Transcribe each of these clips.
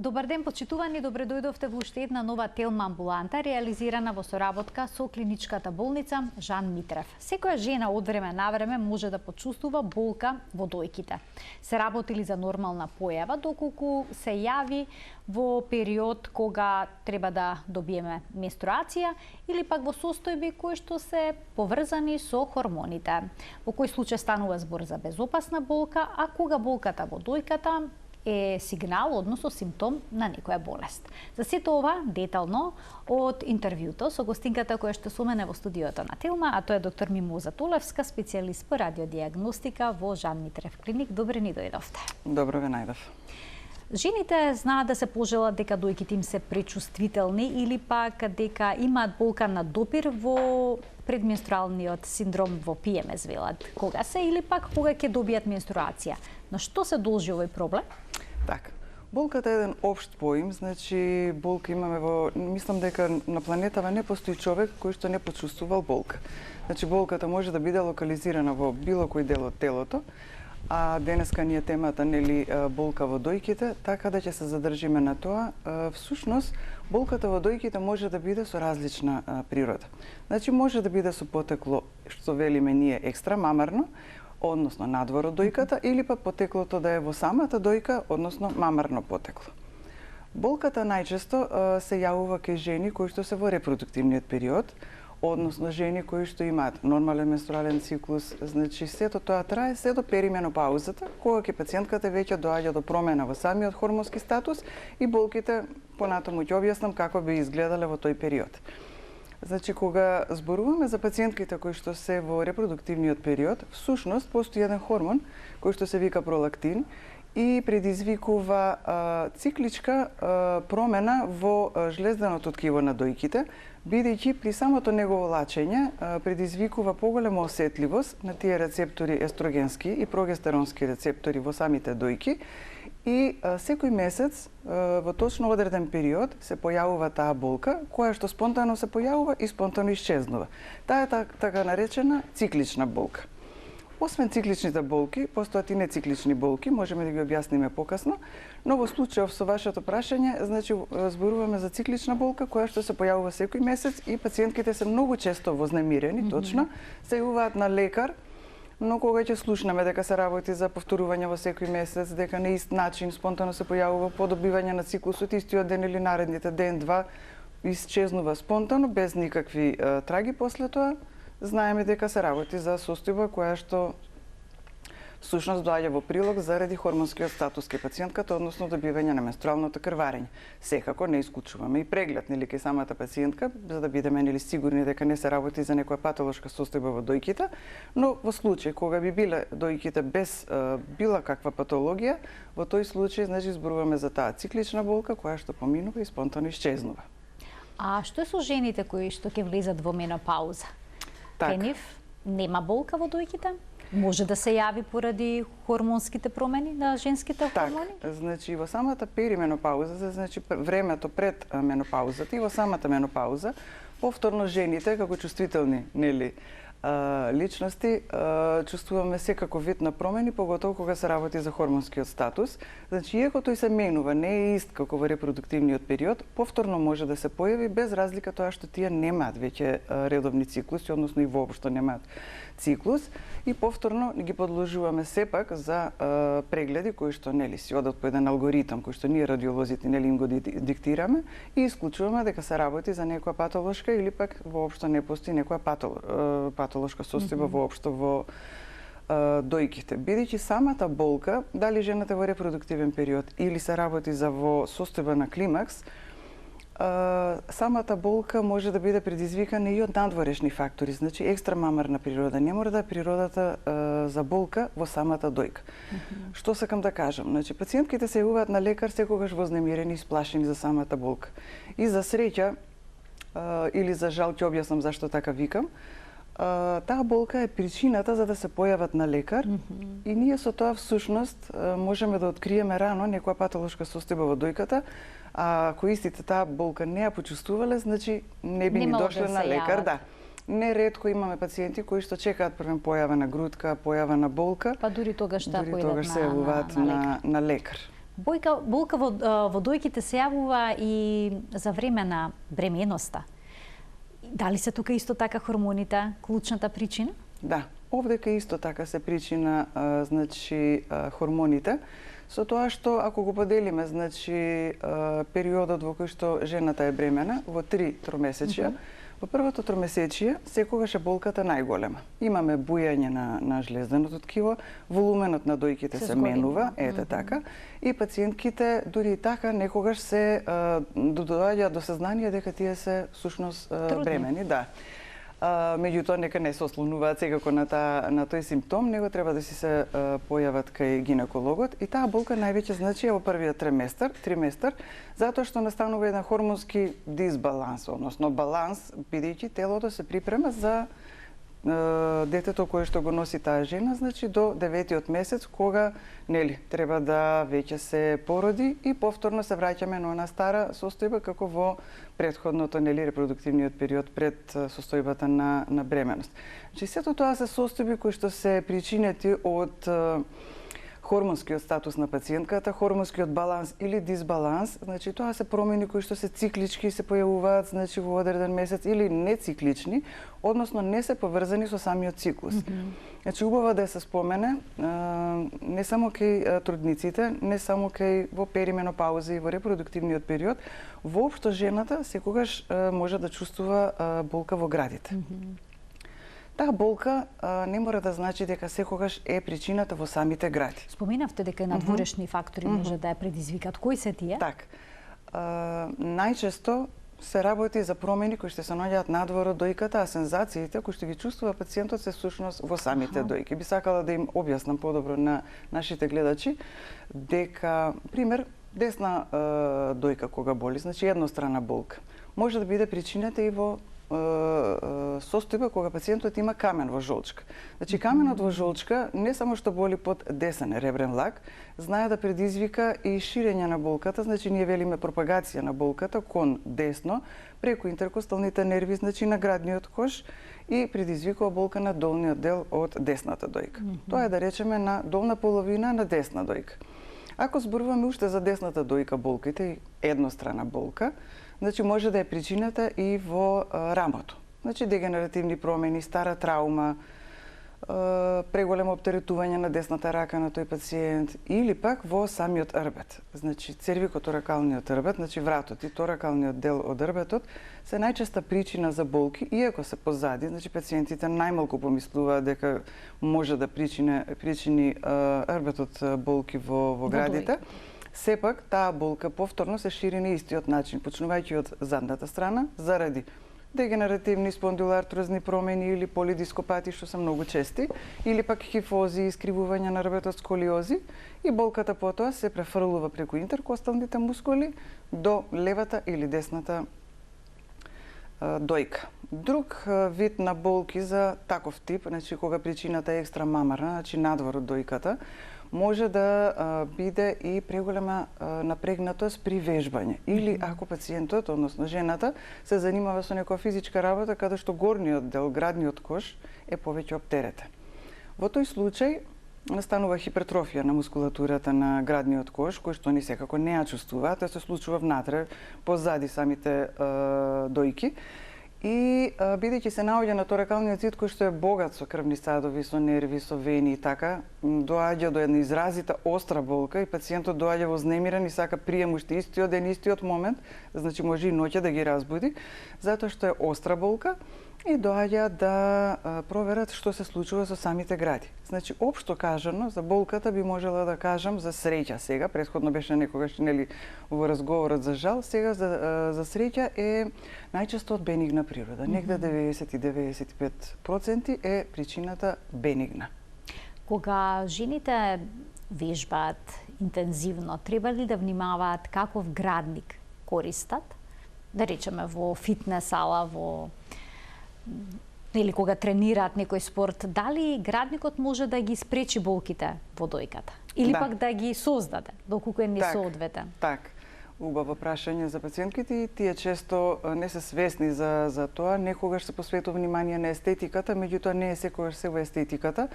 Добар ден, почитувани, добре дојдовте во уште една нова телма амбуланта, реализирана во соработка со клиничката болница Жан Митрев. Секоја жена од време на време може да почувствува болка во дојките. Се работи ли за нормална појава, доколку се јави во период кога треба да добиеме менструација или пак во состојби кои што се поврзани со хормоните. Во кој случај станува збор за безопасна болка, а кога болката во дојката е сигнал, односно симптом на некоја болест. За сето ова детално од интервјуто со гостинката која што со мене во студиото на Телма, а тоа е доктор Мимоза Толевска, специјалист по радиодиагностика во Жан Митрев клиник. Добре ни дојдовте. Добро ве најдов. Жените знаат да се пожелат дека дојките им се пречувствителни или пак дека имаат болка на допир во предменструалниот синдром во ПМС велат. Кога се или пак кога ќе добијат менструација? На што се должи овој проблем? Така. Болката е еден општ поим, значи болка имаме во... Мислам дека на планетава не постои човек кој што не почувствувал болка. Значи болката може да биде локализирана во било кој дел од телото, а денеска ни е темата, нели, болка во дојките, така да ќе се задржиме на тоа. Всушност, болката во дојките може да биде со различна природа. Значи, може да биде со потекло, што велиме ние, екстрамамарно, односно надвор од дојката, или пак потеклото да е во самата дојка, односно мамарно потекло. Болката најчесто се јавува кај жени кои што се во репродуктивниот период, односно жени кои што имаат нормален менструален циклус, значи сето тоа трае се до перименопаузата, кога ќе пациентката веќе доаѓа до промена во самиот хормонски статус и болките понатаму ќе објаснам како би изгледале во тој период. Значи, кога зборуваме за пациентките кои што се во репродуктивниот период, всушност постои еден хормон кој што се вика пролактин и предизвикува цикличка промена во жлезденото ткиво на дојките, бидејќи при самото негово лачење предизвикува поголема осетливост на тие рецептори естрогенски и прогестеронски рецептори во самите дојки и секој месец во точно одреден период се појавува таа болка, која што спонтано се појавува и спонтано исчезнува. Таа е така наречена циклична болка. Освен цикличните болки, постојат и нециклични болки, можеме да ги објасниме покасно, но во случајов со вашето прашање, значи зборуваме за циклична болка која што се појавува секој месец и пациентките се многу често вознемирени, точно, се јавуваат на лекар, но кога ќе слушнеме дека се работи за повторување во секој месец, дека на ист начин спонтано се појавува по добивање на циклусот истиот ден или наредните ден-два, исчезнува спонтано без никакви траги после тоа, знаеме дека се работи за состојба која што всушност доаѓа во прилог заради хормонскиот статус кај пациентката, односно добивање на менструалното крварење. Секако не исклучуваме и преглед нели кај самата пациентка, за да бидеме нели сигурни дека не се работи за некоја патолошка состојба во дојките, но во случај кога би биле дојките без била каква патологија, во тој случај значи зборуваме за таа циклична болка која што поминува и спонтано исчезнува. А што е со жените кои што ќе влезат во менопауза? Кај нив нема болка во дојките? Може да се јави поради хормонските промени на женските хормони? Так, значи во самата перименопауза, значи времето пред менопаузата и во самата менопауза, повторно жените како чувствителни, нели, личности, чувствуваме секаков вид на промени, поготово кога се работи за хормонскиот статус. Значи, иако тој се менува, не е ист како во репродуктивниот период, повторно може да се појави без разлика тоа што тие немаат веќе редовни циклуси, односно и воопшто немаат циклус, и повторно ги подложуваме сепак за прегледи кои што нели си одат по еден алгоритам кој што ние радиолозите нели им го диктираме и исклучуваме дека се работи за некоја патолошка или пак воопшто не постои некоја патолошка состојба воопшто во дојките. Бидејќи самата болка, дали жената во репродуктивен период или се работи за во состојба на климакс, самата болка може да биде предизвикана и од надворешни фактори, значи екстрамамарна природа. Не мора да е природата за болка во самата дојка. Што сакам да кажам? Значи, пациентките се јавуваат на лекар секогаш вознемирени и сплашени за самата болка. И за среќа, или за жал, ќе објаснам зашто така викам, таа болка е причината за да се појават на лекар и ние со тоа всушност можеме да откриеме рано некоја патолошка состојба во дојката, а ако истите таа болка не ја почувствувале, значи не би ни дошле на лекар, да. Неретко имаме пациенти кои што чекаат првен појава на грудка, појава на болка, па дури тогаш се јавуваат на лекар. Болка во дојките се јавува и за време на бременоста. Дали се тука исто така хормоните клучната причина? Да, овдека исто така се причина хормоните, со тоа што ако го поделиме периодот во кој што жената е бремена во 3 тромесечја, во првото тромесечие секогаш е болката најголема. Имаме бујање на жлезденото ткиво, волуменот на дојките се менува, ете така, и пациентките дури и така некогаш се доаѓаат до сознание дека тие се всушност бремени, да. Меѓутоа нека не се ослонуваат секако на тој симптом, него треба да си се појават кај гинекологот и таа болка највеќе значи во првиот триместар, затоа што настанува еден хормонски дисбаланс, односно баланс, бидејќи телото се припрема за детето кое што го носи таа жена, до 9-тиот месец, кога треба да веќе се породи и повторно се враќаме на она стара состојба како во претходното репродуктивниот период пред состојбата на бременост. Сето тоа се состојби кои што се причинети од хормонскиот статус на пациентката, хормонскиот баланс или дисбаланс, тоа се промени кои што се циклички се појавуваат во одреден месец или нециклични, односно не се поврзани со самиот циклус. Убаво да се спомене, не само кај трудниците, не само кај во перименопауза и во репродуктивниот период, воопшто жената секогаш може да чувствува болка во градите. Таа болка не мора да значи дека секогаш е причината во самите гради. Споменавте дека надворешни фактори може да ја предизвикат. Кои се тие? Так. Најчесто се работи за промени кои што се наоѓаат надвор од дојката, а сензациите кои што ги чувствува пациентот се всушност во самите дојки. Би сакала да им објаснам подобро на нашите гледачи дека, пример, десна дојка кога боли, еднострана болка, може да биде причината и во состојба кога пациентот има камен во жолчка. Каменот во жолчка не само што боли под десен ребрен лак, знае да предизвика и ширење на болката, ние велиме пропагација на болката кон десно, преку интеркосталните нерви, на градниот кош и предизвикува болка на долниот дел од десната дојка. Тоа е да речеме на долна половина на десна дојка. Ако зборуваме уште за десната дојка болките и еднострана болка, може да е причината и во рамото. Дегенеративни промени, стара траума, преголемо оптеретување на десната рака на тој пациент или пак во самиот рбет. Цервикоторакалниот рбет, вратот и торакалниот дел од рбетот се најчеста причина за болки, иако се позади, пациентите најмалку помислуваат дека може да причини рбетот болки во градите. Сепак, таа болка повторно се шири на истиот начин, почнувајќи од задната страна, заради дегенеративни спондилоартрозни промени или полидископати, што се многу чести, или пак хифози, искривување на рбетот, сколиози, и болката потоа се префрлува преку интеркосталните мускули до левата или десната дојка. Друг вид на болки за таков тип, кога причината е екстра мамарна, надвор од дојката, може да биде и преголема напрегнатост при вежбање. Или ако пациентот, односно жената, се занимава со некоја физичка работа каде што горниот дел, градниот кош, е повеќе оптеретен. Во тој случај настанува хипертрофија на мускулатурата на градниот кош, кој што ни секако не ја чувствува, тоа се случува внатре, позади самите дојки. И бидејќи се наоѓа на торакалниот цит кој што е богат со крвни садови, со нерви, со вени и така, доаѓа до една изразита остра болка и пациентот доаѓа вознемирен и сака прием уште истиот ден, истиот момент, може и ноќе да ги разбуди, затоа што е остра болка и доаѓа да проверат што се случува со самите гради. Општо кажано, за болката би можела да кажам за среќа сега, претходно беше некогаш во разговорот за жал, сега за среќа е најчесто од бенигна природа. Негде 90-95% е причината бенигна. Кога жените вежбаат интензивно, треба ли да внимаваат каков градник користат? Да речеме во фитнес сала, или кога тренираат некој спорт, дали градникот може да ги спречи болките во дојката? Или пак да ги создаде, доколку е несоодветен? Так, убаво прашање за пациентките и тие често не се свесни за тоа. Некогаш се посветува внимание на естетиката, меѓутоа не е секогаш се во естетиката.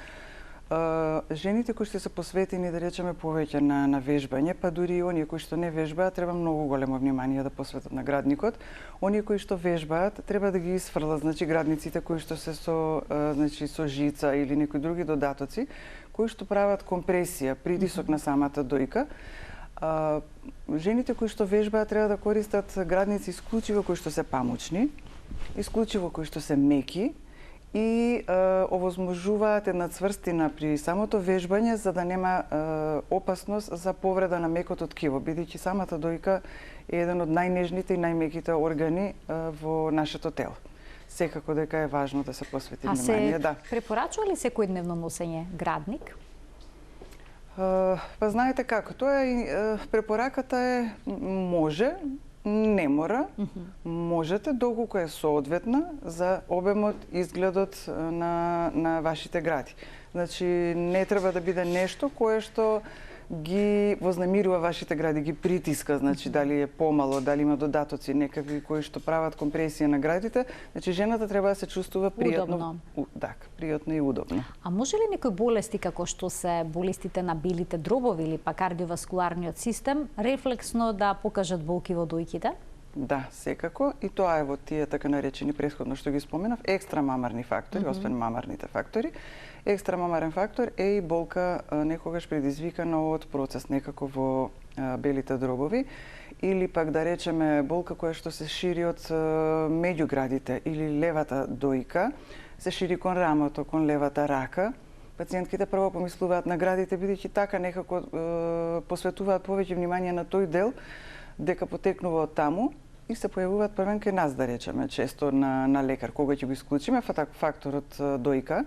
Жените кои што се посветени, да речеме, повеќе на вежбање, па дури и оние кои што не вежбаат, треба многу големо внимание да посветат на градникот. Оние кои што вежбаат, треба да ги исфрлат, значи градниците кои што се со жица или некои други додатоци, кои што прават компресија, притисок на самата дојка. Жените кои што вежбаат треба да користат градници исклучиво кои што се памучни, исклучиво кои што се меки, и овозможуваат една цврстина при самото вежбање за да нема опасност за повреда на мекото ткиво, бидејќи самата дојка е еден од најнежните и најмеките органи во нашето тело. Секако дека е важно да се посвети внимание. А се препорачува ли секојдневно носење градник? Па знаете како, тоа е препораката е може, не мора, можете доколку е соодветна за обемот, изгледот на вашите гради. Значи, не треба да биде нешто кое што ги вознемирува вашите гради, ги притиска, значи дали е помало, дали има додатоци некакви кои што прават компресија на градите, значи жената треба да се чувствува пријатно, пријатно и удобно. А може ли некои болести како што се болестите на белите дробови или па кардиоваскуларниот систем рефлексно да покажат болки во дојките? Да, секако, и тоа е во тие така наречени претходно што ги споменав, екстрамамарни фактори, освен мамарните фактори. Екстрамамарен фактор е и болка некогаш предизвикана од процес некако во белите дробови, или пак да речеме болка која што се шири од меѓуградите или левата дојка, се шири кон рамото, кон левата рака. Пациентките прво помислуваат на градите, бидејќи така некако посветуваат повеќе внимание на тој дел, дека потекнува од таму, и се појавуваат првен кај нас, да речеме, често на лекар. Кога ќе го исклучиме факторот дојка,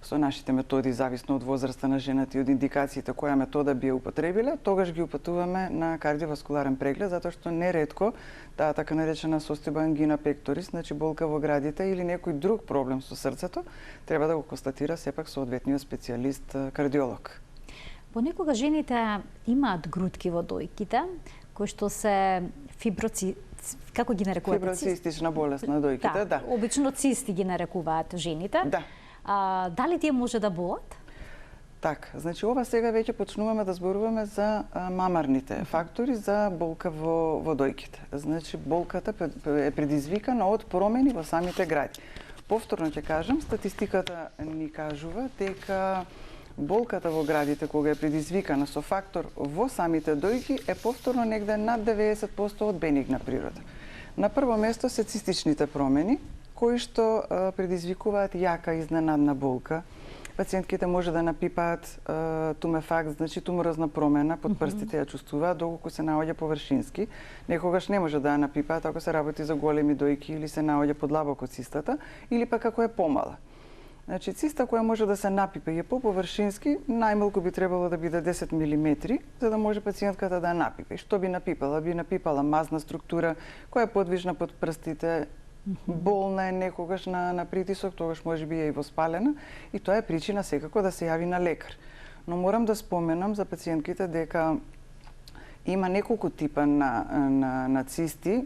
со нашите методи, зависно од возраста на жената и од индикациите која метода би ја употребиле, тогаш ги упатуваме на кардиоваскуларен преглед, затоа што неретко таа така наречена состојба ангина пекторис, значи болка во градите или некој друг проблем со срцето, треба да го констатира сепак соодветниот специјалист кардиолог. Понекога жените имаат грудки во дојките, кои што се како ги нарекуваат? Фиброцистична болест на дојките, да. Обично цисти ги нарекуваат жените. Да. Дали тие може да болат? Така, значи ова сега веќе почнуваме да зборуваме за мамарните фактори за болка во дојките. Значи болката е предизвикана од промени во самите гради. Повторно ќе кажам, статистиката ни кажува дека болката во градите кога е предизвикана со фактор во самите дојки е повторно негде над 90% од бенигна природа. На прво место се цистичните промени, кои што предизвикуваат јака изненадна болка. Пациентките може да напипаат тумефакт, значи туморозна промена под прстите ја чувствуваат доколку се наоѓа површински. Некогаш не може да ја напипаат ако се работи за големи дојки или се наоѓа подлабоко цистата, или пак ако е помала. Значи, циста која може да се напипе и е поповршински, најмалку би требало да биде 10 мм, за да може пациентката да ја напипе. Што би напипала? Би напипала мазна структура, која е подвижна под прстите, болна е некогаш на притисок, тогаш може би е и воспалена, и тоа е причина секако да се јави на лекар. Но морам да споменам за пациентките дека има неколку типа на цисти,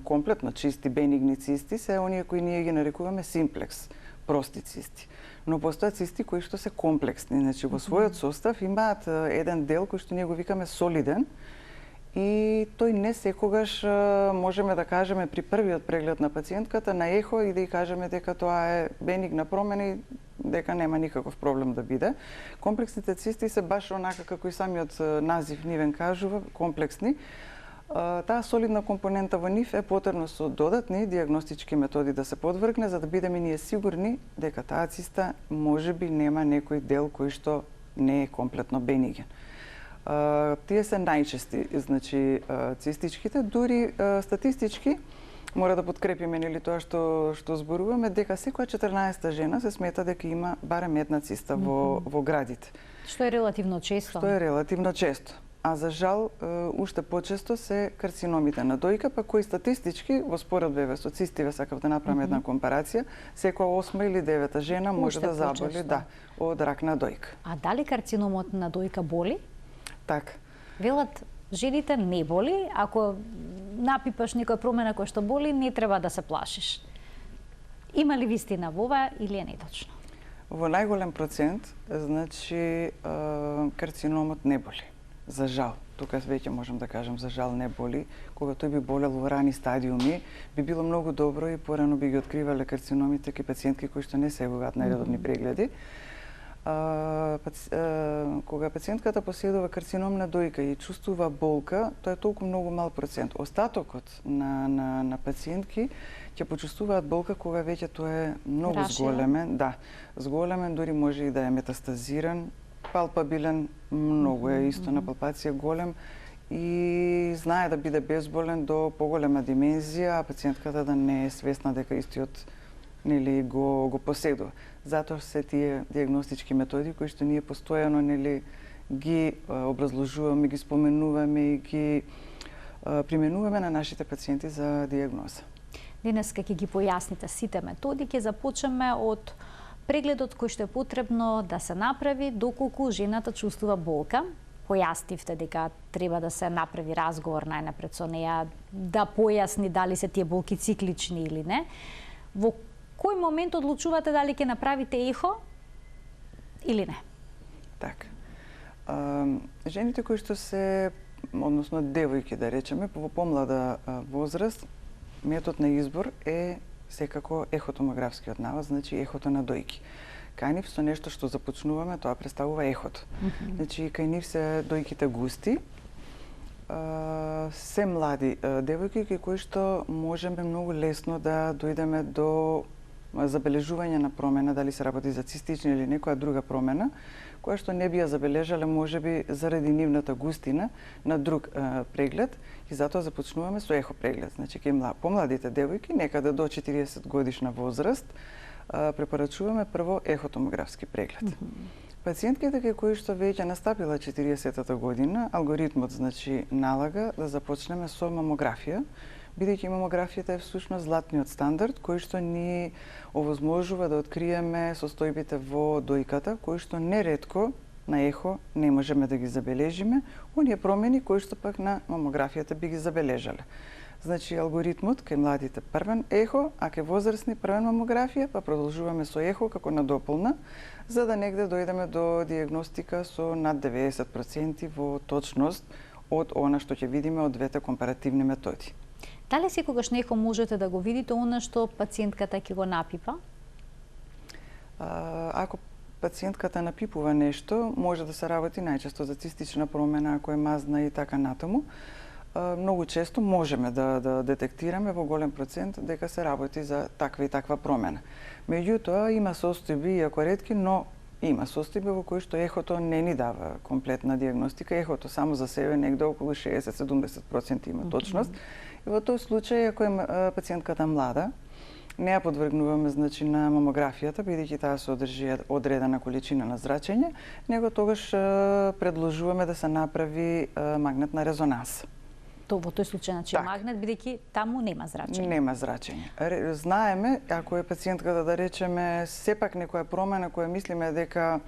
комплетно чисти, бенигни цисти, се оние кои ние ги нарекуваме симплекс, прости цисти. Но постојат цисти кои што се комплексни, значи во својот состав имаат еден дел кој што ние го викаме солиден, и тој не секогаш можеме да кажеме при првиот преглед на пациентката на ехо и да ја кажеме дека тоа е бенигна промена и дека нема никаков проблем да биде. Комплексните цисти се баш онака како и самиот назив нивен кажува, комплексни. Таа солидна компонента во нив е потребно со додатни дијагностички методи да се подвргне за да бидеме ние сигурни дека таа циста можеби нема некој дел кој што не е комплетно бениген. Тие се најчести, значи цистичките, дури статистички мора да подкрепиме нели тоа што зборуваме дека секоја 14-та жена се смета дека има барем една циста во градите. Што е релативно често. Што е релативно често. А за жал, уште почесто се карциномите на дојка, па кои статистички во споредба со цистиве, сакав да направам една компарација, секоја 8 или 9 жена може да заболи од рак на дојка. А дали карциномот на дојка боли? Така. Велат, жените не боли, ако напипаш некоја промена која што боли, не треба да се плашиш. Има ли вистина во ова или е неточно? Во најголем процент, значи, карциномот не боли. За жал. Тука веќе можам да кажам за жал не боли. Кога тој би болел во рани стадиуми, би било многу добро и порано би ги откривале карциномите кај пациентки кои што не сегуваат на редовни прегледи. Кога пациентката поседува карцином на дојка и чувствува болка, тоа е толку многу мал процент. Остатокот на пациентки ќе почувствуваат болка кога веќе тоа е многу зголемен, да, зголемен, дури може и да е метастазиран, палпабилен, многу е исто на палпација голем и знае да биде безболен до поголема димензија, а пациентката да не е свесна дека истиот нели го поседува. Затоа се тие диагностички методи кои што ние постојано нели ги образложуваме, ги споменуваме и ги применуваме на нашите пациенти за диагноза. Денеска ќе ги појасните сите методи, ќе започнеме од прегледот кој што е потребно да се направи доколку жената чувствува болка. Појаснивте дека треба да се направи разговор најнапред со неа, да појасни дали се тие болки циклични или не. Во кој момент одлучувате дали ќе направите ехо или не? Така. Жените кои што се, односно девојки да речеме, во помлада возраст, метод на избор е секако ехотомографскиот навод, значи ехото на дојки. Кај нив со нешто што започнуваме, тоа представува ехото. Значи, кај нив се дојките густи, се млади девојки кои што можеме многу лесно да дојдеме до забележување на промена, дали се работи за цистична или некоја друга промена, која што не би ја забележале можеби заради нивната густина на друг преглед и затоа започнуваме со ехо преглед. Значи кај помладите девојки некаде до 40 годишна возраст препорачуваме прво ехотомографски преглед. Пациентките кај кои што веќе настапила 40-та година, алгоритмот значи налага да започнеме со мамографија, бидејќи мамографијата е всушност златниот стандард кој што ни овозможува да откриеме состојбите во дојката, кои што неретко на ехо не можеме да ги забележиме, оние промени кои што пак на мамографијата би ги забележале. Значи алгоритмот кај младите првен ехо, а кај возрастни првен мамографија, па продолжуваме со ехо како надополна, за да негде дојдеме до диагностика со над 90% во точност од она што ќе видиме од двете компаративни методи. Дали секогаш на ехо можете да го видите она што пациентката ќе го напипа? Ако пациентката напипува нешто, може да се работи најчесто за цистична промена, ако е мазна и така натаму. Многу често можеме да детектираме во голем процент дека се работи за таква и таква промена. Меѓутоа, има состојби, иако ретки, но има состојби во кои што ехото не ни дава комплетна диагностика. Ехото само за себе негде околу 60-70% има точност. И во тој случај, ако е пациентката млада, не ја подвргнуваме значи на мамографијата, бидејќи таа содржи одредена количина на зрачење, него тогаш предложуваме да се направи магнетна резонанса. Во тој случај, значи магнет, бидејќи таму нема зрачење. Нема зрачење. Знаеме, ако е пациентката да речеме сепак некоја промена која мислиме дека,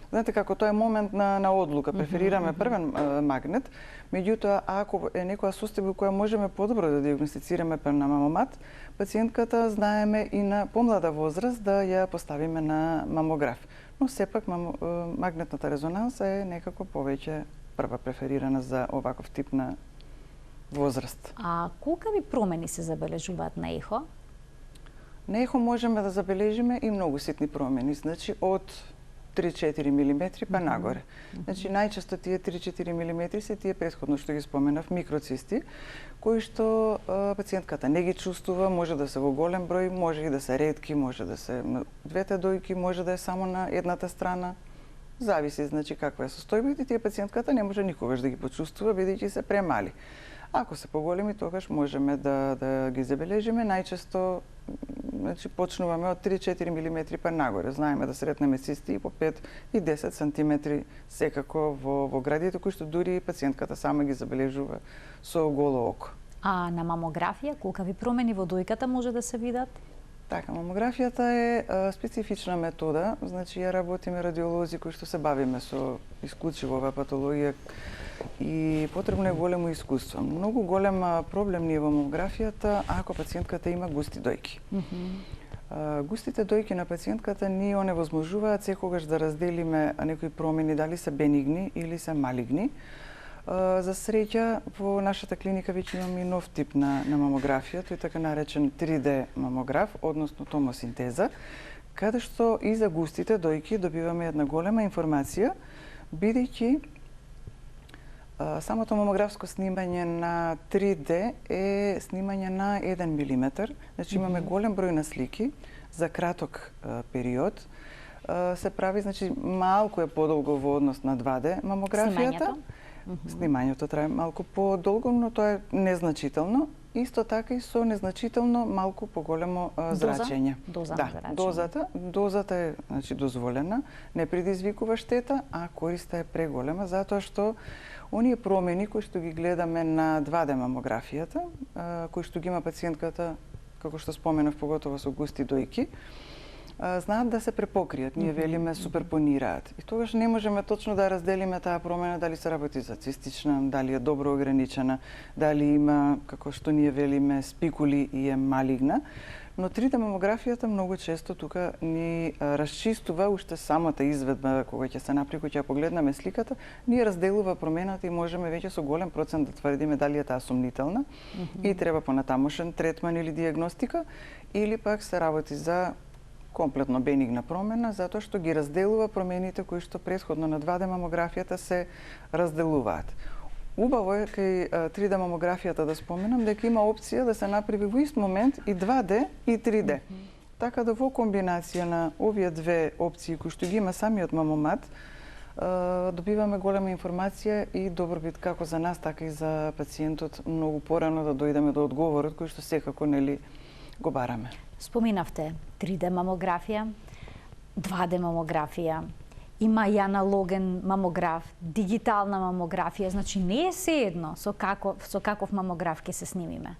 знаете како тоа е момент на одлука, преферираме првен магнет, меѓутоа ако е некоја состојба која можеме подобро да диагностицираме на мамомат, пациентката знаеме и на помлада возраст да ја поставиме на мамограф. Но сепак магнетната резонанса е некако повеќе прва преферирана за оваков тип на возраст. А колкави промени се забележуваат на ехо? На ехо можеме да забележиме и многу ситни промени, значи од 3-4 мм па нагоре. Значи најчесто тие 3-4 мм се тие претходно што ги споменав микроцисти, кои што пациентката не ги чувствува, може да се во голем број, може и да се ретки, може да се на двете дојки, може да е само на едната страна. Зависи значи каква е состојбата, тие пациентката не може никогаш да ги почувствува бидејќи се премали. Ако се поголеми, тогаш можеме да ги забележиме. Најчесто значи, почнуваме од 3-4 мм па нагоре. Знаеме да сретнеме цисти и по 5 и 10 сантиметри секако во градието, кои што дури пациентката сама ги забележува со голо око. А на мамографија, колкави промени во дојката може да се видат? Така, мамографијата е специфична метода, значи ја работиме радиолози кои што се бавиме со исклучиво оваа патологија и потребно е големо искуство. Многу голем проблем ни е во мамографијата ако пациентката има густи дојки. Густите дојки на пациентката ни оневозможуваат секогаш да разделиме некои промени дали се бенигни или се малигни. За среќа, во нашата клиника веќе имаме и нов тип на мамографија, тој така наречен 3D мамограф, односно томосинтеза, каде што и за густите дојки добиваме една голема информација, бидејќи самото мамографско снимање на 3D е снимање на 1 милиметар, значи имаме голем број на слики за краток период. Се прави, значи малку е подолго во однос на 2D мамографијата. Снимањето трае малку подолго, но тоа е незначително. Исто така и со незначително малку поголемо зрачење. Дозата е, значи, дозволена, не предизвикува штета, а користа е преголема, затоа што оние промени кои што ги гледаме на 2D мамографијата, кои што ги има пациентката, како што споменав, поготово со густи дојки, знаат да се препокријат, ние велиме суперпонираат. И тогаш не можеме точно да разделиме таа промена дали се работи за цистична, дали е добро ограничена, дали има, како што ние велиме, спикули и е малигна. Но 3D мамографијата многу често тука ни расчистува уште самата изведба кога ќе се направи, кога ќе погледнеме сликата, ни разделува промената и можеме веќе со голем процент да тврдиме дали е таа сумнителна и треба понатамошен третман или диагностика, или пак се работи за комплетно бенигна промена, затоа што ги разделува промените кои што претходно на 2D мамографијата се разделуваат. Убаво е кај 3D мамографијата да споменам дека има опција да се направи во ист момент и 2D и 3D. Така да во комбинација на овие две опции кои што ги има самиот мамомат, добиваме голема информација и добробит како за нас, така и за пациентот, многу порано да дојдеме до одговорот кој што секако нели го бараме. Споминавте 3D мамографија, 2D мамографија, има и аналоген мамограф, дигитална мамографија, значи не е сеедно со каков мамограф ќе се снимиме.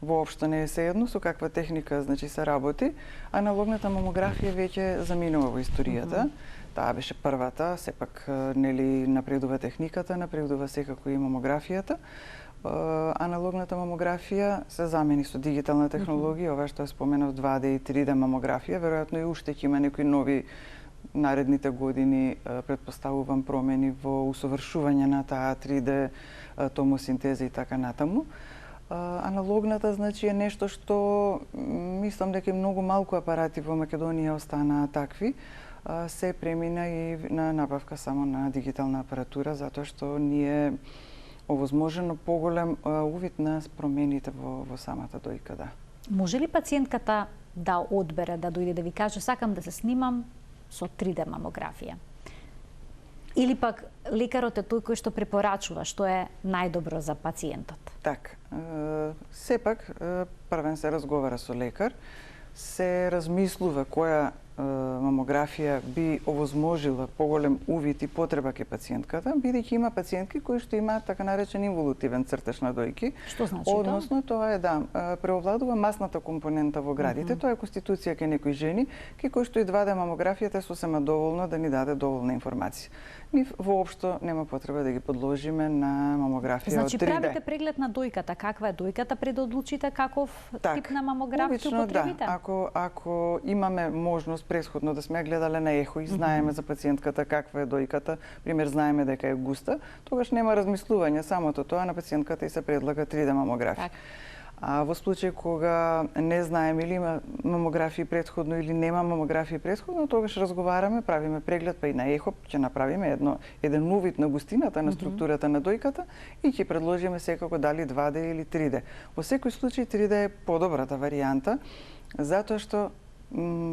Воопшто не е сеедно со каква техника значи се работи. Аналогната мамографија веќе заминува во историјата. Таа беше првата, сепак нели напредува техниката, напредува секако и мамографијата. Аналогната мамографија се замени со дигитална технологија, ова што ја споменав 2D и 3D мамографија, веројатно и уште ќе има некои нови наредните години, претпоставувам, промени во усовршување на таа 3D томосинтеза и така натаму. Аналогната значи е нешто што мислам дека и многу малку апарати во Македонија останаа такви, се премина и на набавка само на дигитална апаратура, затоа што ние овозможено поголем увид на промените во самата дојка, да. Може ли пациентката да одбере, да дојде да ви каже сакам да се снимам со 3D мамографија? Или пак лекарот е тој кој што препорачува што е најдобро за пациентот? Така, сепак првен се разговара со лекар, се размислува која мамографија би овозможила поголем увид и потреба кај пациентката, бидејќи има пациентки кои што имаат така наречен инволутивен цртеж на дојки. Што значи Односно, тоа е преовладува масната компонента во градите, тоа е конституција кај некои жени, кај кои што и 2D мамографијата е сосема доволно да ни даде доволна информација. Нив воопшто нема потреба да ги подложиме на мамографија значи, од 3D. правите преглед на дојката, каква е дојката пред да одлучите каков тип на мамограф ќе употребите? Да, ако имаме можност претходно да сме гледале на ехо и знаеме за пациентката каква е дојката, пример знаеме дека е густа, тогаш нема размислување, самото тоа на пациентката и се предлага 3D мамографија. А во случај кога не знаеме или има мамографии претходно или нема мамографии претходно, тогаш разговараме, правиме преглед, па и на ехо ќе направиме еден увид на густината на структурата на дојката и ќе предложиме секако дали 2D или 3D. Во секој случај 3D е подобрата варијанта, затоа што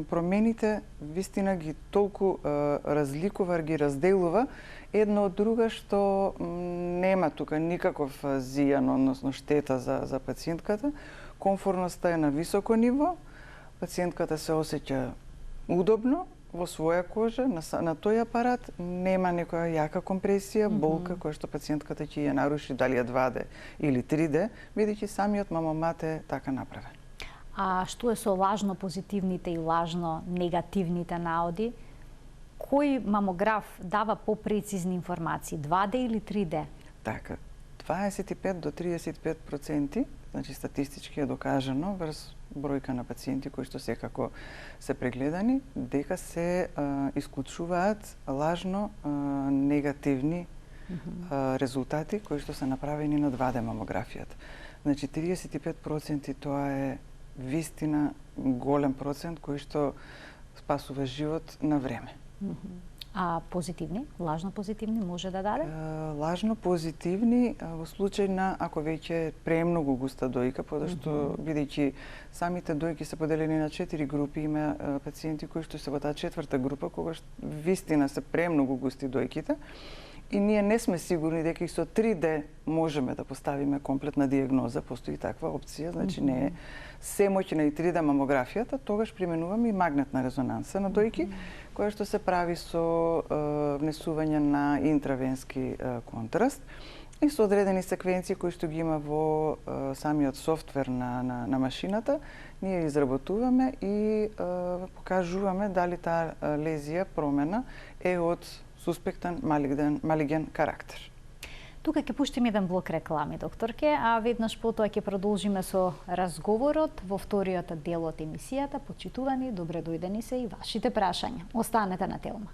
промените вистина ги толку разликува, ги разделува едно од друга, што нема тука никаков зијан, односно штета за пациентката. Комфорноста е на високо ниво, пациентката се осеќа удобно во своја кожа, на тој апарат нема некоја јака компресија, болка која што пациентката ќе ја наруши дали е 2D или 3D, бидејќи самиот мамомат е така направен. А што е со лажно позитивните и лажно негативните наоди? Кој мамограф дава попрецизни информации, 2D или 3D? Така, 25 до 35%, значи статистички е докажано врз бројка на пациенти кои што секако се прегледани, дека се исклучуваат лажно негативни резултати кои што се направени на 2D мамографијата. Значи 35% тоа е вистина голем процент кој што спасува живот на време. А позитивни, лажно позитивни може да даде? Лажно позитивни во случај на ако веќе е премногу густа дојка, подошто бидејќи самите дојки се поделени на 4 групи, има пациенти кои што се во таа четврта група, кога вистина се премногу густи дојките, и ние не сме сигурни дека и со 3D можеме да поставиме комплетна диагноза, постои таква опција, значи не е семоќна и 3D мамографијата, тогаш применуваме и магнетна резонанса на дојки, која што се прави со внесување на интравенски контраст и со одредени секвенции кои што ги има во самиот софтвер на машината, ние изработуваме и покажуваме дали таа лезија, промена е од суспектен малиген карактер. Тука ќе пуштиме еден блок реклами, докторке, а веднаш потоа ќе продолжиме со разговорот во вториот дел од емисијата. Почитувани, добре дојдени се и вашите прашања. Останете на Телма.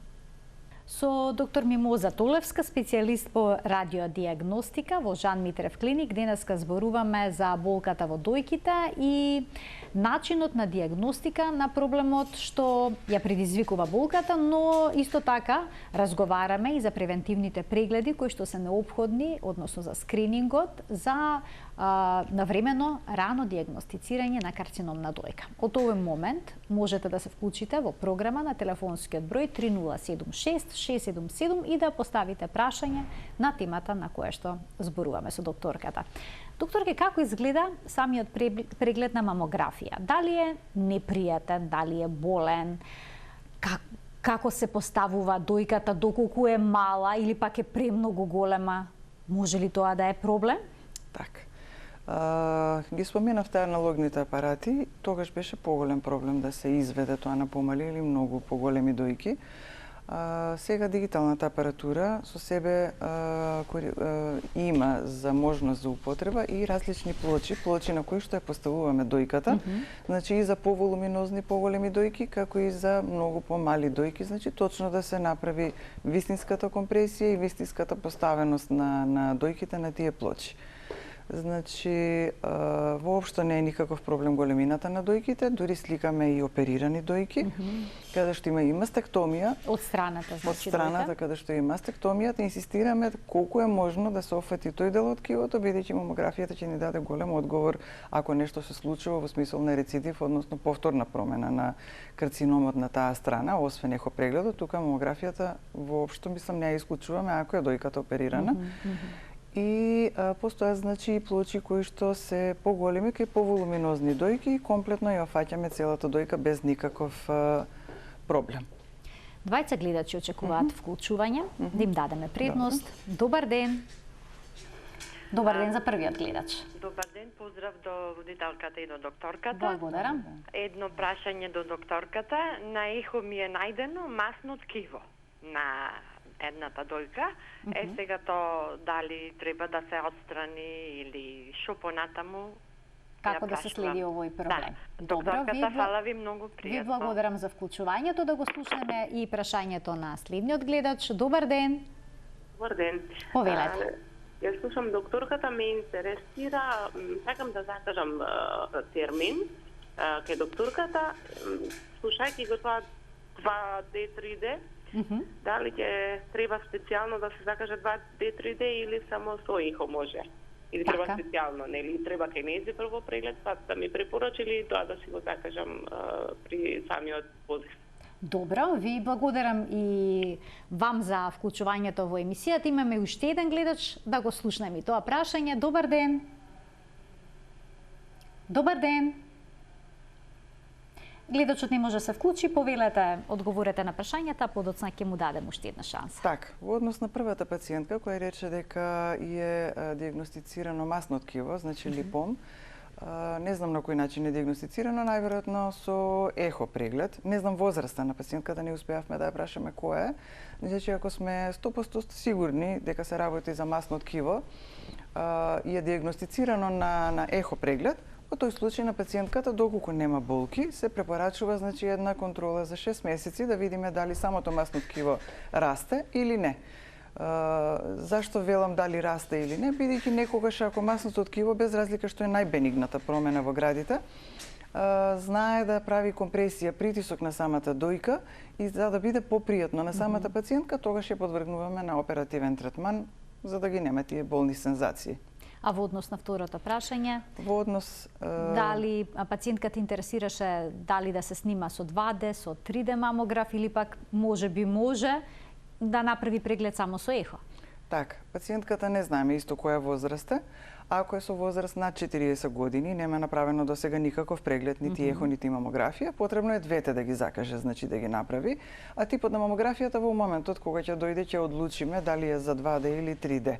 Со доктор Мимоза Толевска, специјалист по радиодиагностика во Жан Митрев клиник, денеска зборуваме за болката во дојките и начинот на диагностика на проблемот што ја предизвикува болката, но исто така разговараме и за превентивните прегледи кои што се неопходни, односно за скринингот, за навремено рано диагностицирање на карцином на дојка. Од овој момент можете да се вклучите во програма на телефонскиот број 3076 677 и да поставите прашање на темата на која што зборуваме со докторката. Докторке, како изгледа самиот преглед на мамографија? Дали е непријатен, дали е болен? Како се поставува дојката, доколку е мала или пак е премногу голема? Може ли тоа да е проблем? Така. Ги споменавте аналогните апарати, тогаш беше поголем проблем да се изведе тоа на помали или многу поголеми дојки. Сега дигиталната апаратура со себе има за можност за употреба и различни плочи на кои што ја поставуваме дојката, значи и за поволуминозни поголеми дојки, како и за многу помали дојки, значи точно да се направи вистинската компресија и вистинската поставеност на дојките на тие плочи. Значи, воопшто не е никаков проблем големината на дојките, дури сликаме и оперирани дојки, каде што има и мастектомија. Од страната, значи, од страната, каде што има мастектомијата, инсистираме колку е можно да се офати тој дел од ткивото, бидејќи мамографијата ќе ни даде голем одговор ако нешто се случува во смисол на рецидив, односно повторна промена на карциномот на таа страна, освен ехопрегледот, тука мамографијата воопшто мислам не ја исклучуваме ако е дојката оперирана. И постојат значи и плочи кои што се поголеми кај поволуминозни дојки и комплетно ја офаќаме целата дојка без никаков проблем. Двајца гледачи очекуваат вклучување, да им дадеме предност. Добар ден. Добар ден за првиот гледач. Добар ден, поздрав до водителката и до докторката. Благодарам. Едно прашање до докторката. На ехо ми е најдено масно ткиво на едната дојка. Сега то дали треба да се отстрани или шо понатаму? Како да се следи овој проблем? Да. Докторката, фала ви многу пријатно. Ви благодарам за вклучувањето, да го слушнеме и прашањето на следниот гледач. Добар ден. Добар ден. Повелете. Ја слушам докторката, ме интересира, сакам да закажам термин кај докторката, слушајќи го тоа 2D, 3D, дали ќе треба специјално да се закаже 2D, 3D или само со ехо може? Или треба специјално, нели? Треба кај нејзе прво преглед, па да ми препорачи или тоа да си го закажам при самиот позив? Добро, ви благодарам и вам за вклучувањето во емисијата. Имаме уште еден гледач, да го слушнеме и тоа прашање. Добар ден. Добар ден. Гледачот не може да се вклучи, повелете, одговорете на прашањата, подоцна ќе му дадем уште една шанса. Така, во однос на првата пациентка која рече дека е диагностицирано масно ткиво, значи липом, Не знам на кој начин е диагностицирано, најверојатно со ехо преглед. Не знам возраста на пациентката, не успеавме да ја прашаме која е. Значи, ако сме 100% сигурни дека се работи за масно ткиво и е диагностицирано на ехо преглед, во тој случај на пациентката, доколку нема болки, се препорачува една контрола за 6 месеци да видиме дали самото масно ткиво расте или не. Зашто велам дали расте или не, бидејќи некогаш ако масното ткиво, без разлика што е најбенигната промена во градите, знае да прави компресија, притисок на самата дојка и за да биде попријатно на самата пациентка, тогаш ја подвргнуваме на оперативен третман за да ги нема тие болни сензации. А во однос на второто прашање? Во однос... Дали пациентката интересираше дали да се снима со 2D, со 3D мамограф или пак може да направи преглед само со ехо? Така, пациентката не знаеме исто која возраст е. Ако е со возраст над 40 години, нема направено до сега никаков преглед, нити ехо, нити мамографија, потребно е двете да ги закаже, значи да ги направи. А типот на мамографијата во моментот кога ќе дојде ќе одлучиме дали е за 2D или 3D.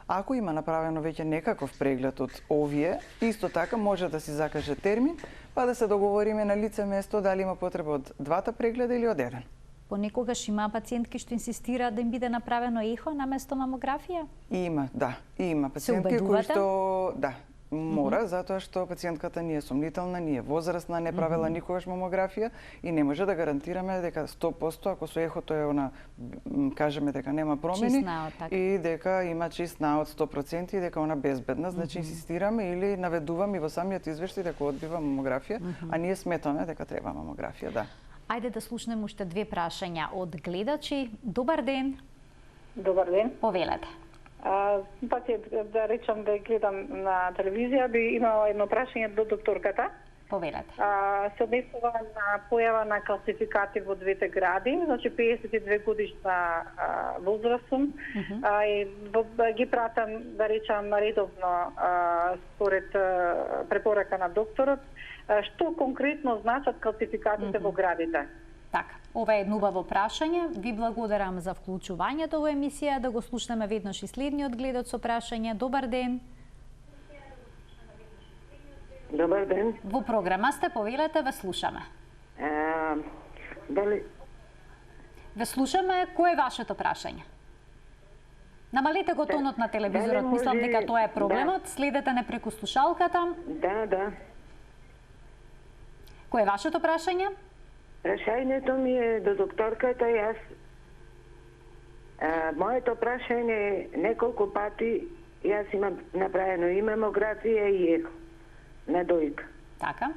Ако има направено веќе некаков преглед од овие, исто така може да си закаже термин, па да се договориме на лице место дали има потреба од двата прегледа или од еден. Понекогаш има пациентки што инсистираат да им биде направено ехо наместо мамографија? Има, да. Има пациентки кои што мора, затоа што пациентката не е сомнителна, не е возрастна, не правела никогаш мамографија и не може да гарантираме дека 100% ако со ехото е кажеме дека нема промени и дека има чист наод 100% и дека она безбедна, значи инсистираме или наведуваме во самиот извештај дека одбива мамографија, а ние сметаме дека треба мамографија, да. Ајде да слушнем уште две прашања од гледачи. Добар ден. Добар ден. Повелете. Пациент, да речам да гледам на телевизија, би имала едно прашање до докторката. Повелете. Се однесува на појава на калцификати во двете гради, значи 52 годишна возраст сум, и ги пратам, да речам, редовно според препорака на докторот. Што конкретно значат калцификатите во градите? Така, ова е едно убаво прашање. Ви благодарам за вклучувањето во емисија. Да го слушнеме веднаш и следниот гледач со прашање. Добар ден. Добар ден. Во програма сте, повелете, ве слушаме. Дали... Ве слушаме, кој е вашето прашање? Намалете го тонот на телевизорот, мислам дека тоа е проблемот. Следете не преку слушалката. Да. Кој е вашето прашање? Прашањето ми е до докторката. Јас моето прашање е неколку пати јас имам направено и мамографија и ехо на дојка. Така.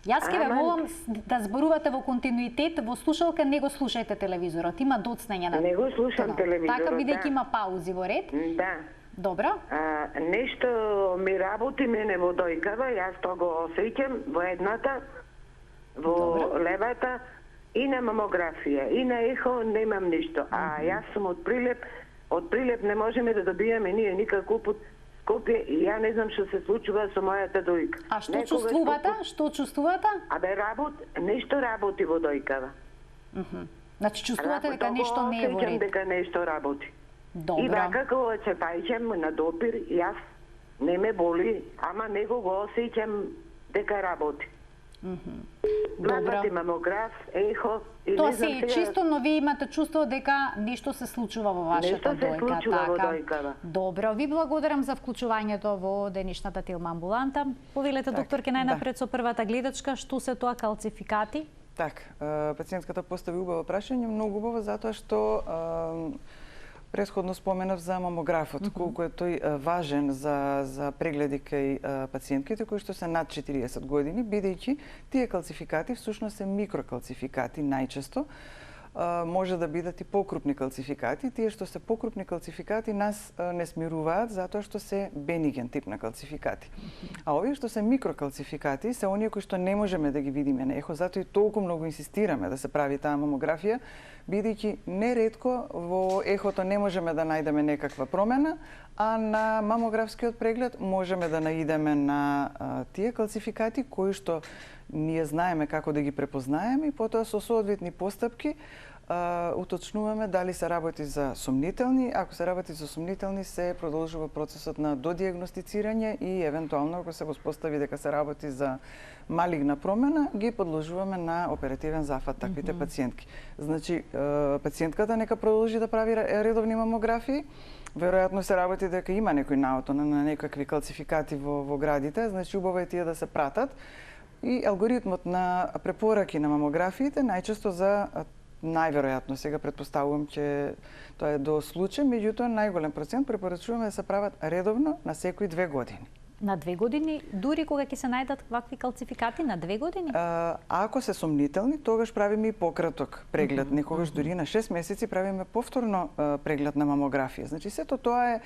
Јас ќе ве молам да зборувате во континуитет, во слушалка не го слушајте телевизорот. Има доцнење на... Не го слушам телевизорот, така, бидејќи има паузи во ред. Да. Добро. Нешто ми работи мене во дојкава, јас тоа го осеќам во едната, во левата, и на мамографија, и на ехо немам ништо. А јас сум од Прилеп не можеме да добиеме ние никако пут Скопје и ја не знам што се случува со мојата дојка. А што чувствувате? Што чувствувате? Нешто работи во дојкава. Значи чувствувате дека нешто не е во ред. Дека нешто работи. Добро. И вака кога се паѓам на допир, јас не ме боли, ама него го осеќам дека работи. Добро. Мамограф, ехо и тоа се е чисто, но вие имате чувство дека нешто се случува во вашата дојка. Нешто се случува во дојкава. Добро, ви благодарам за вклучувањето во денешната телма амбуланта. Повелете, докторке, најнапред со првата гледачка, што се тоа калцификати? Така, пациентката постави убаво прашање, многу убаво, затоа што претходно споменав за мамографот, колку е тој важен за прегледи кај пациентките кои што се над 40 години, бидејќи тие калцификати всушност се микрокалцификати најчесто, може да бидат и покрупни калцификати. Тие што се покрупни калцификати нас не смируваат затоа што се бениген тип на калцификати. А овие што се микрокалцификати се оние кои што не можеме да ги видиме на ехо, затоа и толку многу инсистираме да се прави таа мамографија, бидејќи неретко во ехото не можеме да најдеме некаква промена, а на мамографскиот преглед можеме да наидеме на тие калцификати кои што ние знаеме како да ги препознаеме и потоа со соодветни постапки уточнуваме дали се работи за сомнителни. Ако се работи за сомнителни, се продолжува процесот на додиагностицирање и евентуално ако се воспостави дека се работи за малигна промена, ги подложуваме на оперативен зафат таквите пациентки. Значи, пациентката нека продолжи да прави редовни мамографии. Веројатно се работи дека има некој наото на некакви калцификати во градите, значи убаво е тие да се пратат. И алгоритмот на препораки на мамографиите најчесто за најверојатно, сега претпоставувам че тоа е до случај, меѓутоа најголем процент препорачуваме да се прават редовно на секои 2 години. На 2 години, дури кога ќе се најдат вакви калцификати на 2 години? Ако се сомнителни, тогаш правиме и пократок преглед. Некогаш дури на 6 месеци правиме повторно преглед на мамографија. Значи сето тоа е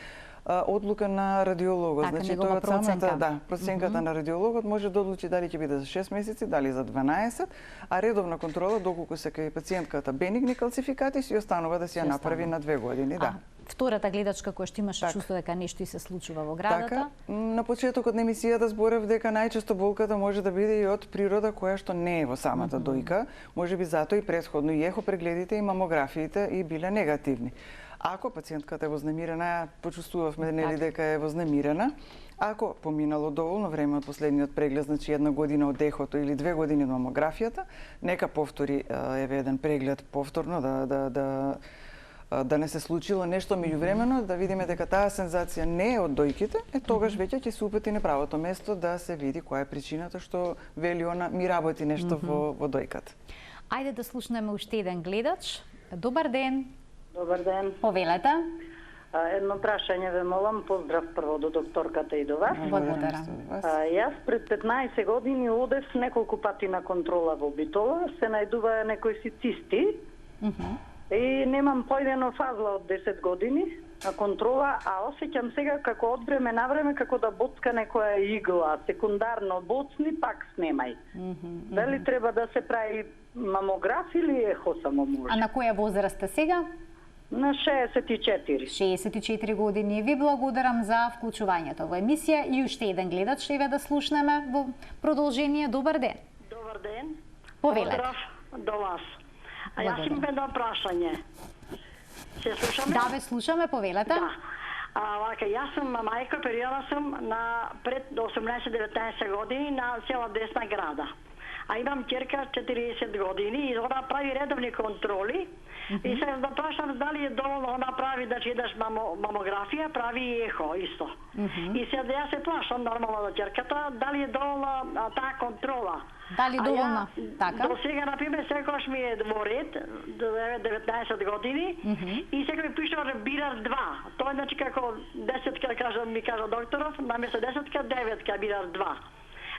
одлука на радиологот. Така, значи негова тоа проценка. проценката на радиологот може да одлучи дали ќе биде за 6 месеци, дали за 12, а редовна контрола доколку се кај пациентката бенигни калцификати си останува да си ја направи на 2 години, да. Втората гледачка која што имаше чувство дека нешто и се случува во градата. Така, на почетокот на емисијата зборев дека најчесто болката може да биде и од природа која што не е во самата дојка, можеби затоа и претходно и ехо прегледите и мамографиите и биле негативни. Ако пациентката е вознемирена, ја почувствувавме нели дека е вознемирена, ако поминало доволно време од последниот преглед, значи 1 година од ехото или 2 години од мамографијата, нека повтори еве еден преглед повторно да не се случило нешто меѓувремено, да видиме дека таа сензација не е од дојките, тогаш веќе ќе се упати на правото место да се види која е причината што вели она ми работи нешто во дојката. Ајде да слушнеме уште еден гледач. Добар ден. Добар ден. Повелете. Едно прашање ве молам, поздрав прво до докторката и до вас. Благодарам. Јас пред 15 години одев неколку пати на контрола во Битола, се најдува некои си цисти. И немам појдено фазла од 10 години на контрола, а осеќам сега како од време на време како да боцка некоја игла, секундарно боцни, пак снемај. Дали треба да се прави мамограф или ехо само може? А на која возраст сте сега? На 64. 64 години. Ви благодарам за вклучувањето во емисија и уште еден гледач ще да слушнеме во продолжение. Добар ден. Добар ден. Повелете. Поздрав до вас. А јас имам едно прашање. Се слушаме? Да, ве слушаме, повелете. Да. Вака, јас сум мајка, периода сум на пред 18-19 години на села Десна града. А имам ќерка 40 години и она прави редовни контроли. И се да прашам дали е доволно она прави да едаш мамографија, прави и ехо исто. И се да јас се плашам нормално за ќерката, дали е доволна таа контрола. Дали доволна? Така. До сега, например, секогаш ми е во ред, до 19 години, и сега ми пишува бирар 2. Тоа е значи како 10 ми кажа докторов, наместо 10 9 бирар 2.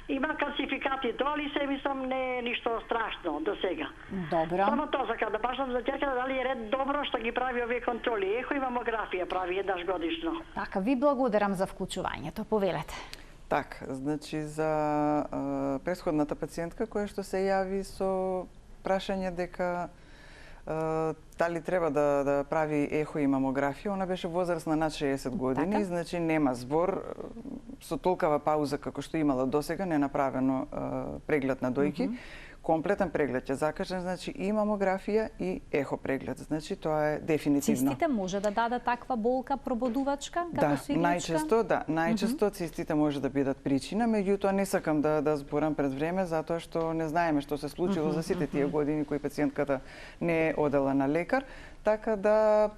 Има калцификати, тоа ли се мислам не е ништо страшно до сега. Добро. Само тоа сакам да башам за ќерката дали е ред добро што ги прави овие контроли. Ехо и мамографија прави еднаш годишно. Така, ви благодарам за вклучувањето. Повелете. Так, значи за претходната пациентка која што се јави со прашање дека дали треба да прави ехо и мамографија, она беше возрастна над 60 години, така? Значи нема збор со толкава пауза како што имала досега, не направено преглед на дојки. Комплетен преглед ќе закажем, значи и мамографија и ехо преглед. Значи тоа е дефинитивно. Цистите може да даде таква болка пробудувачка како сигличка? Најчесто цистите може да бидат причина, меѓутоа не сакам да зборам пред време затоа што не знаеме што се случило за сите тие години кои пациентката не е одела на лекар, така да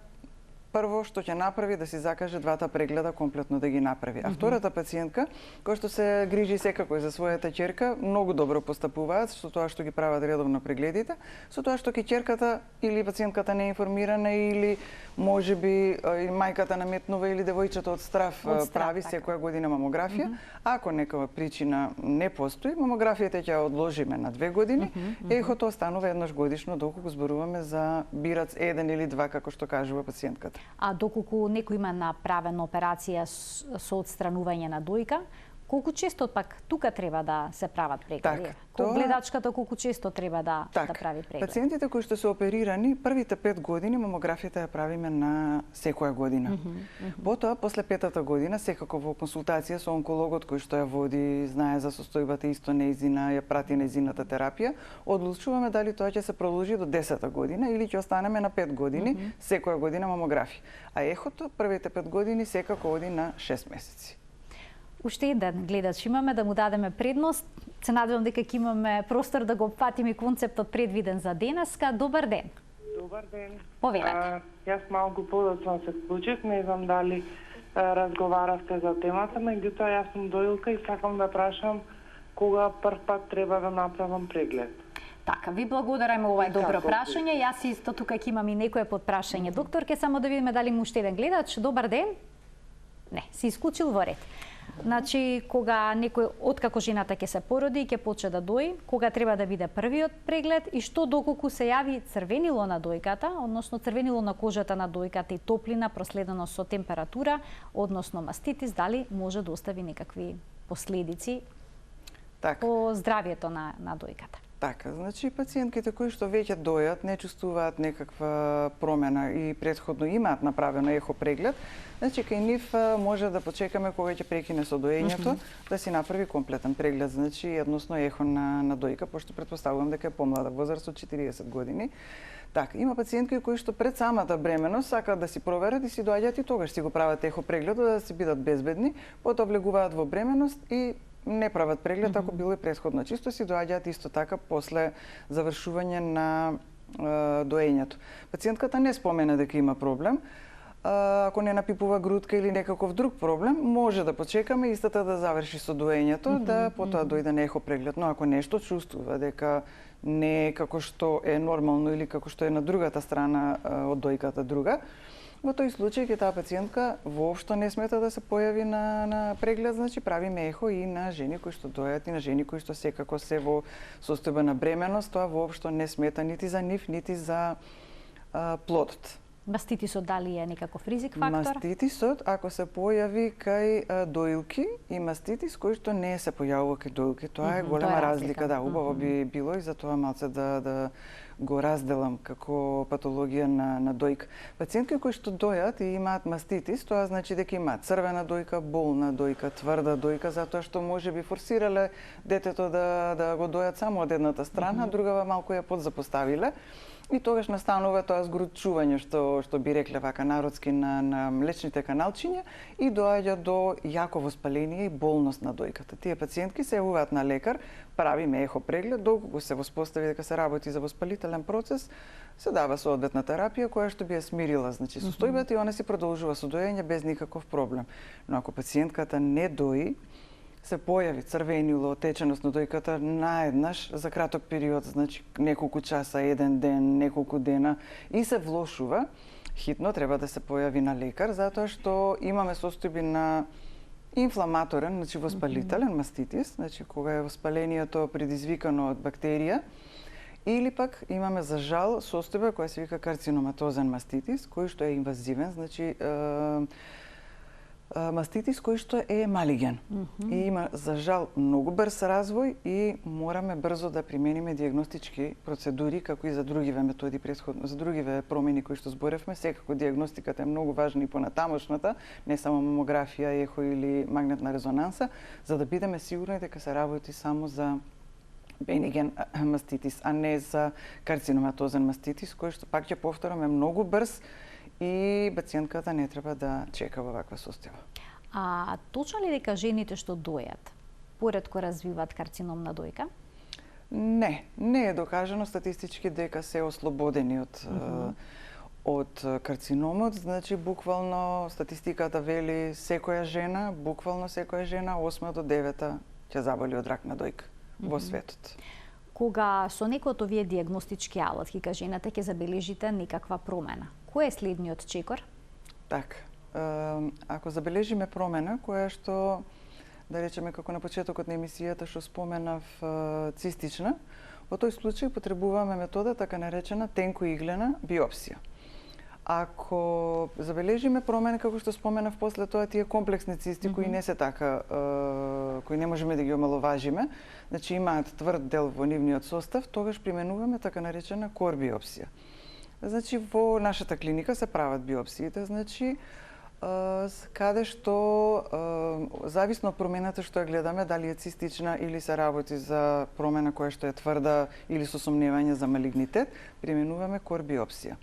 прво што ќе направи да си закаже двата прегледа комплетно да ги направи. А втората пациентка, која што се грижи секако за својата ќерка, многу добро постапуваат со тоа што ги прават редовно прегледите, со тоа што ќерката или пациентката не е информирана или можеби мајката наметнува или девојчето од страв прави секоја година мамографија. Ако некоја причина не постои, мамографијата ќе ја одложиме на 2 години, ехото останува еднаш годишно доколку зборуваме за бирац 1 или 2 како што кажува пациентката. А доколку некој има направена операција со отстранување на дојка, Колку често пак тука треба да се прават прегледи? Така, Гледачката колку често треба да прави преглед? Пациентите кои што се оперирани, првите 5 години мамографијата ја правиме на секоја година. Потоа, после 5-та година, секако во консултација со онкологот кој што ја води, знае за состојбата исто нејзина, ја прати нејзината терапија, одлучуваме дали тоа ќе се продолжи до 10-та година или ќе останеме на 5 години, секоја година мамографија. А ехото, првите 5 години секако оди на 6 месеци. Уште еден гледач имаме да му дадеме предност. Се надевам дека ќе имаме простор да го опфатиме концептот предвиден за денеска. Добар ден. Добар ден. Повелете. Јас малку подоцна се вклучив, не знам дали разговаравте за темата, меѓутоа јас сум доилка и сакам да прашам кога прв пат треба да направам преглед. Така, ви благодараме, ова е добро прашање. Јас исто тука ќе имам и некое подпрашање. Докторке, само да видиме дали има уште еден гледач. Добар ден. Не, се исклучил во ред. Значи, кога некој, откако жената ќе се породи и ќе почне да дои, кога треба да биде првиот преглед и што доколку се јави црвенило на дојката, односно црвенило на кожата на дојката и топлина проследено со температура, односно маститис, дали може да остави некакви последици по здравието на дојката? Така, значи пациентките кои што веќе дојат, не чувствуваат некаква промена и претходно имаат направено ехо преглед, значи кај нив може да почекаме кога ќе прекине со доењето, да си направи комплетен преглед, значи едносно ехо на дојка, пошто претпоставувам дека е помлада возраст од 40 години. Така, има пациентки кои што пред самата бременост сакаат да си проверат и си доаѓаат и тогаш си го прават ехо прегледот да си бидат безбедни, потоа влегуваат во бременост и не прават преглед ако било и претходно. Чисто си доаѓаат исто така после завршување на доењето. Пациентката не спомена дека има проблем. Ако не напипува грудка или некаков друг проблем, може да почекаме истата да заврши со доењето, да потоа дојде на ехо преглед. Но ако нешто чувствува дека не е како што е нормално или како што е на другата страна од дојката друга, во тој случај ќе таа пациентка воопшто не смета да се појави на преглед, значи правиме ехо и на жени кои што дојат и на жени кои што секако се во состојба на бременост, тоа воопшто не смета нити за нив, нити за плодот. Маститисот дали е некаков ризик фактор? Маститисот, ако се појави кај доилки и маститис кој што не се појавува кај доилки, тоа е голема разлика. Да, убаво би било и за тоа малце да го разделам како патологија на дојка. Пациентки кои што дојат и имаат маститис, тоа значи дека имаат црвена дојка, болна дојка, тврда дојка, затоа што може би форсирале детето да го дојат само од едната страна, другава малку ја подзапоставиле. И тогаш настанува тоа згручување што би рекле вака народски на млечните каналчиња и доаѓа до јако воспаление и болност на дојката. Тие пациентки се јавуваат на лекар, правиме ехо преглед, доколку се воспостави дека се работи за воспалителен процес, се дава соодветна терапија која што би ја смирила, значи состојбата и она си продолжува со доење без никаков проблем. Но ако пациентката не дои, се појави црвенило, теченост на дојката наеднаш за краток период, значи неколку часа, еден ден, неколку дена и се влошува, хитно треба да се појави на лекар, затоа што имаме состојби на инфламаторен, значи воспалителен маститис, значи кога е воспалението предизвикано од бактерија, или пак имаме за жал состојба која се вика карциноматозен маститис, кој што е инвазивен, значи маститис кој што е малиген и има за жал многу брз развој и мораме брзо да примениме дијагностички процедури како и за другиве методи претходно, за другиве промени кои што зборевме. Секако дијагностиката е многу важна и понатамошната, не само мамографија, ехо или магнетна резонанса, за да бидеме сигурни дека се работи само за бениген маститис, а не за карциноматозен маститис, кој што пак ќе повторам е многу брз и пациентката не треба да чека во ваква состојба. А точно ли дека жените што дојат поретко развиваат карцином на дојка? Не е докажано статистички дека се ослободени од карциномот, значи буквално статистиката вели секоја жена, буквално секоја жена 8 до 9 ќе заболи од рак на дојка во светот. Кога со некој од овие дијагностички алатки кај жената ќе забележите некаква промена, кој е следниот чекор? Така, ако забележиме промена која што, да речеме како на почетокот на емисијата што споменав цистична, во тој случај потребуваме метода така наречена тенкоиглена биопсија. Ако забележиме промени, како што споменав после тоа, тие комплексни цисти кои не се така, кои не можеме да ги омаловажиме, значи имаат тврд дел во нивниот состав, тогаш применуваме така наречена кор биопсија. Значи во нашата клиника се прават биопсиите, значи каде што зависно од промената што ја гледаме, дали е цистична или се работи за промена која што е тврда или со сомневање за малигнитет, применуваме кор биопсија.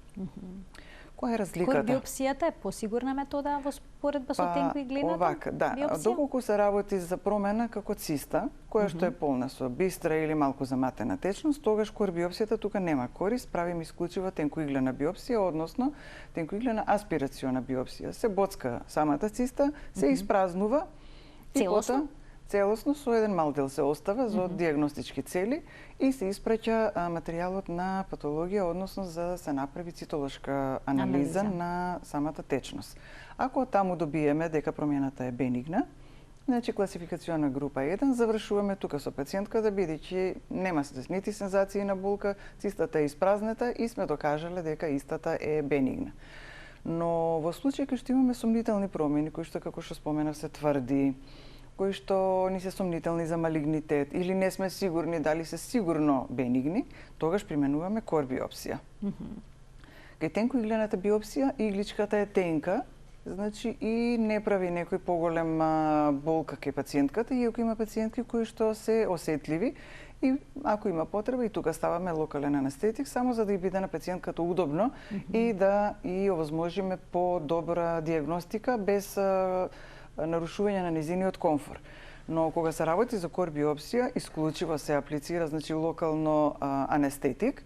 Која е разликата? Кор биопсијата е посигурна метода во споредба со тенкоиглината? Овака, да. Биопсија? Доколку се работи за промена како циста, која што е полна со бистра или малку заматена течност, тогаш кор биопсијата тука нема корис, правиме исклучиво тенкоиглена биопсија, односно тенкоиглена аспирациона биопсија. Се боцка самата циста, се испразнува и потоа целосно со еден мал дел се остава за диагностички цели и се испраќа материјалот на патологија, односно за да се направи цитолошка анализа на самата течност. Ако таму добиеме дека промената е бенигна, значи класификациона група 1, завршуваме тука со пациентката, бидејќи нема нити сензации на болка, цистата е испразнета и сме докажале дека истата е бенигна. Но во случај кога што имаме сомнителни промени, кои што, како што споменав, се тврди, кои што ни се сомнителни за малигнитет или не сме сигурни дали се сигурно бенигни, тогаш применуваме кор биопсија. Кај тенкоиглената биопсија игличката е тенка, значи и не прави некој поголем болка кај пациентката, иако има пациентки кои што се осетливи и ако има потреба и тука ставаме локален анестетик само за да и биде на пациентката удобно и да и овозможиме по-добра диагностика без нарушување на незиниот комфор. Но кога се работи за кор биопсија, исклучиво се аплицира, значи локално анестетик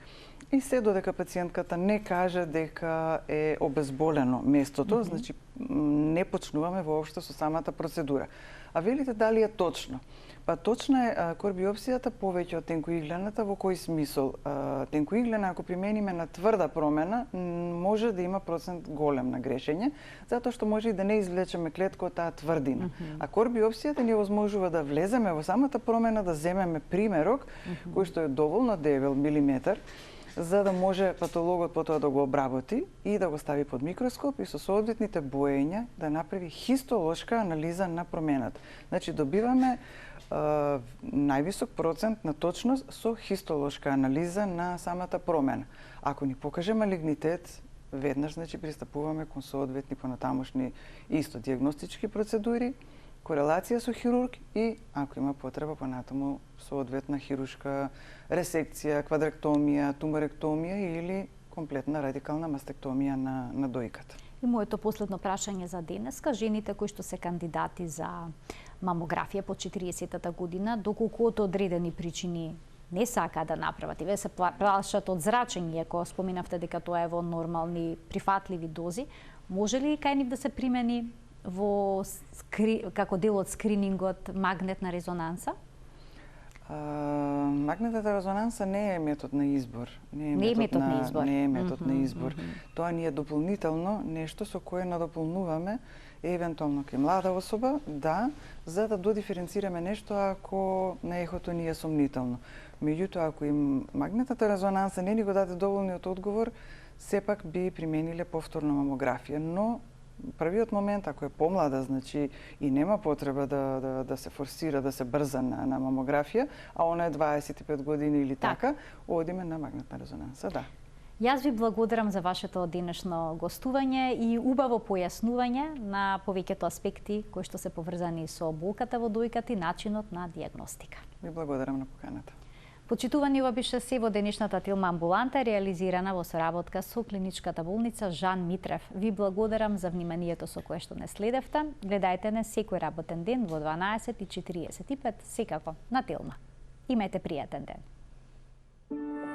и се додека пациентката не каже дека е обезболено местото, значи не почнуваме воопшто со самата процедура. А велите дали е точно? Па точна е кор биопсијата повеќе од тенкоиглената. Во кој смисол? Тенкоиглена, ако примениме на тврда промена, може да има процент голем на грешење, затоа што може и да не извлечеме клетка од таа тврдина. А кор биопсијата ни овозможува да влеземе во самата промена, да земеме примерок, кој што е доволно дебел, милиметар, за да може патологот потоа да го обработи и да го стави под микроскоп и со соодветните боења да направи хистолошка анализа на промената. Значи добиваме највисок процент на точност со хистолошка анализа на самата промена. Ако ни покаже малигнитет, веднаш значи пристапуваме кон соодветни понатамошни исто диагностички процедури, корелација со хирург и ако има потреба понатаму соодветна хируршка ресекција, квадректомија, туморектомија или комплетна радикална мастектомија на дојката. И моето последно прашање за денеска, жените кои што се кандидати за мамографија по 40-та година, доколку од одредени причини не сака да направат и ве се плашат од зрачење, ако споминавте дека тоа е во нормални, прифатливи дози, може ли кај нив да се примени во како дел од скринингот магнетна резонанса? Магнетната резонанса не е метод на избор. Не е метод на избор. Тоа ни е дополнително нешто со кое надополнуваме евентуално кај млада особа, да, за да додиференцираме нешто ако на ехото ни е сомнително. Меѓутоа, ако им магнетната резонанса не ни го даде доволниот одговор, сепак би примениле повторна мамографија, но првиот момент, ако е помлада, значи и нема потреба да се форсира, да се брза на мамографија, а она е 25 години или така, одиме на магнетна резонанса, да. Јас ви благодарам за вашето денешно гостување и убаво појаснување на повеќето аспекти кои што се поврзани со болката во дојката и начинот на диагностика. Ви благодарам на поканата. Почитувани, ова беше се во денешната Телма амбуланта, реализирана во соработка со клиничката болница Жан Митрев. Ви благодарам за вниманието со кое што не следевте. Гледајте не секој работен ден во 12:45, секако на Телма. Имајте пријатен ден.